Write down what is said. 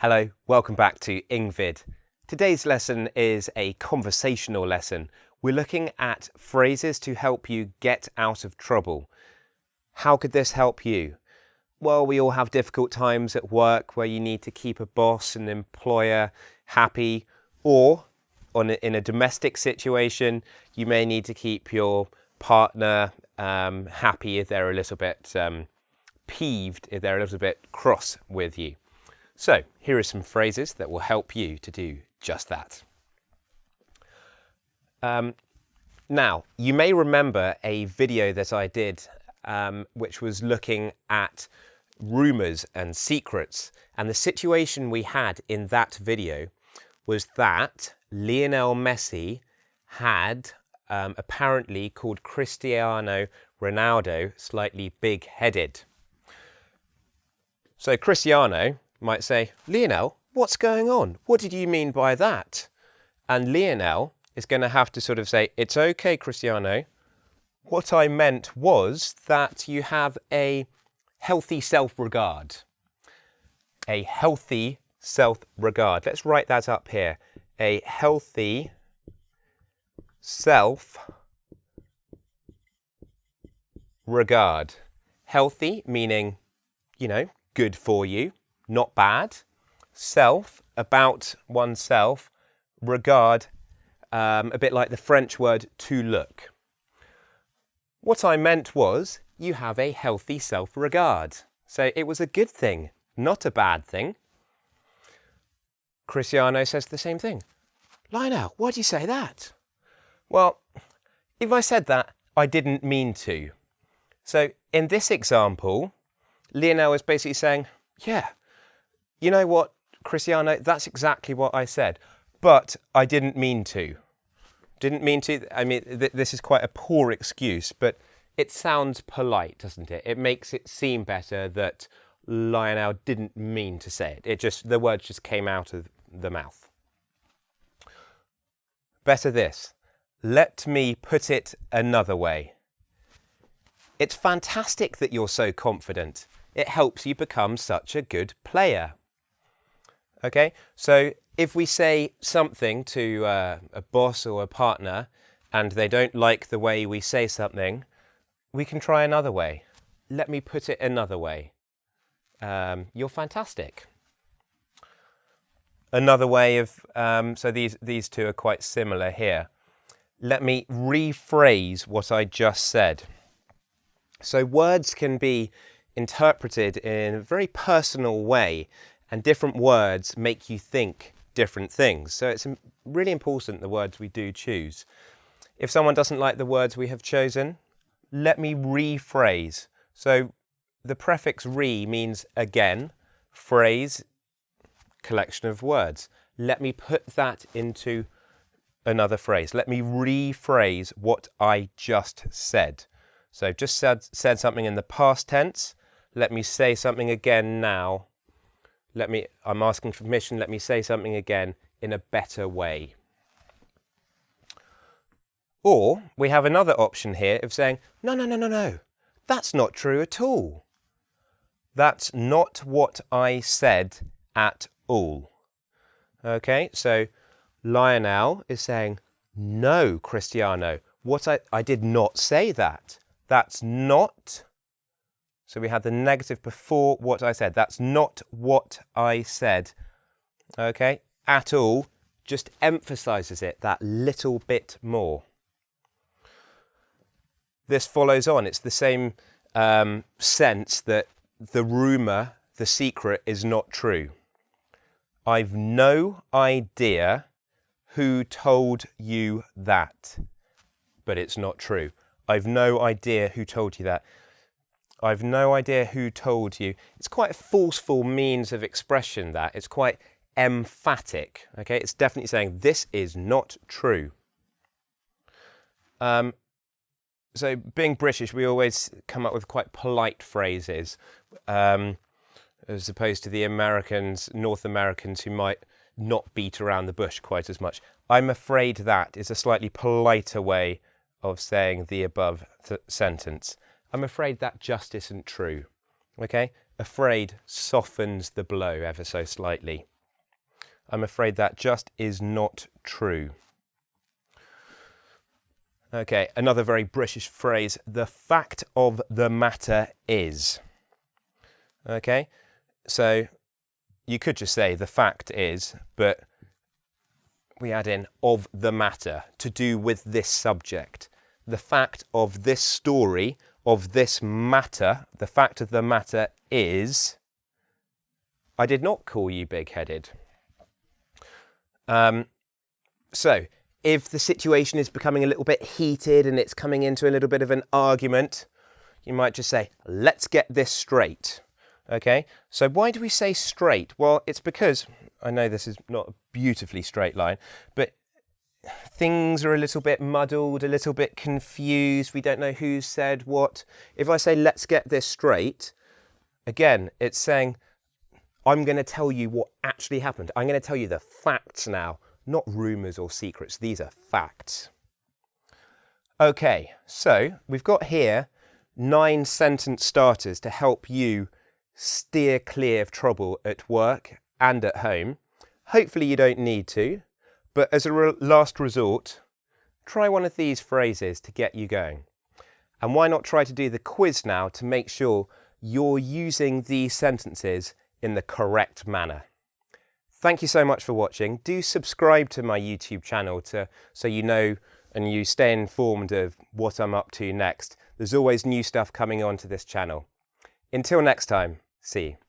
Hello, welcome back to engVid. Today's lesson is a conversational lesson. We're looking at phrases to help you get out of trouble. How could this help you? Well, we all have difficult times at work where you need to keep a boss and employer happy, or in a domestic situation, you may need to keep your partner happy if they're a little bit peeved, if they're a little bit cross with you. So here are some phrases that will help you to do just that. Now, you may remember a video that I did which was looking at rumours and secrets, and the situation we had in that video was that Lionel Messi had apparently called Cristiano Ronaldo slightly big-headed. So Cristiano might say, Lionel, what's going on? What did you mean by that? And Lionel is going to have to sort of say, it's okay, Cristiano. What I meant was that you have a healthy self-regard. A healthy self-regard. Let's write that up here. A healthy self-regard. Healthy meaning, good for you. Not bad. Self, about oneself. Regard, a bit like the French word to look. What I meant was you have a healthy self-regard. So it was a good thing, not a bad thing. Cristiano says the same thing. Lionel, why do you say that? Well, if I said that, I didn't mean to. So in this example, Lionel is basically saying, yeah, you know what, Cristiano, that's exactly what I said, but I didn't mean to. Didn't mean to. I mean, this is quite a poor excuse, but it sounds polite, doesn't it? It makes it seem better that Lionel didn't mean to say it. The words just came out of the mouth. Better this. Let me put it another way. It's fantastic that you're so confident. It helps you become such a good player. Okay, so if we say something to a boss or a partner and they don't like the way we say something, we can try another way. Let me put it another way. You're fantastic. Another way of, so these two are quite similar here. Let me rephrase what I just said. So words can be interpreted in a very personal way, and different words make you think different things. So it's really important the words we do choose. If someone doesn't like the words we have chosen, let me rephrase. So the prefix re means again, phrase, collection of words. Let me put that into another phrase. Let me rephrase what I just said. So just said something in the past tense. Let me say something again now. I'm asking for permission. Let me say something again in a better way. Or we have another option here of saying, no. That's not true at all. That's not what I said at all. Okay, so Lionel is saying, no, Cristiano, I did not say that. That's not. So we had the negative before what I said. That's not what I said. Okay, at all just emphasizes it that little bit more. This follows on. It's the same sense that the rumor, the secret is not true. I've no idea who told you that, but it's not true. I've no idea who told you that. I've no idea who told you. It's quite a forceful means of expression, that. It's quite emphatic. Okay, it's definitely saying this is not true. So being British, we always come up with quite polite phrases, as opposed to the Americans, North Americans, who might not beat around the bush quite as much. I'm afraid that is a slightly politer way of saying the above sentence. I'm afraid that just isn't true. Okay? Afraid softens the blow ever so slightly. I'm afraid that just is not true. Okay, another very British phrase, the fact of the matter is. Okay, so you could just say the fact is, but we add in of the matter, to do with this subject. The fact of this story, of this matter, the fact of the matter is, I did not call you big-headed. So, if the situation is becoming a little bit heated and it's coming into a little bit of an argument, you might just say, let's get this straight. Okay, so why do we say straight? Well, it's because, I know this is not a beautifully straight line, but things are a little bit muddled, a little bit confused. We don't know who said what. If I say, let's get this straight, again, it's saying, I'm going to tell you what actually happened. I'm going to tell you the facts now, not rumours or secrets. These are facts. Okay, so we've got here 9 sentence starters to help you steer clear of trouble at work and at home. Hopefully you don't need to, but as a last resort, try one of these phrases to get you going. And why not try to do the quiz now to make sure you're using these sentences in the correct manner. Thank you so much for watching. Do subscribe to my YouTube channel so you know and you stay informed of what I'm up to next. There's always new stuff coming onto this channel. Until next time, see you.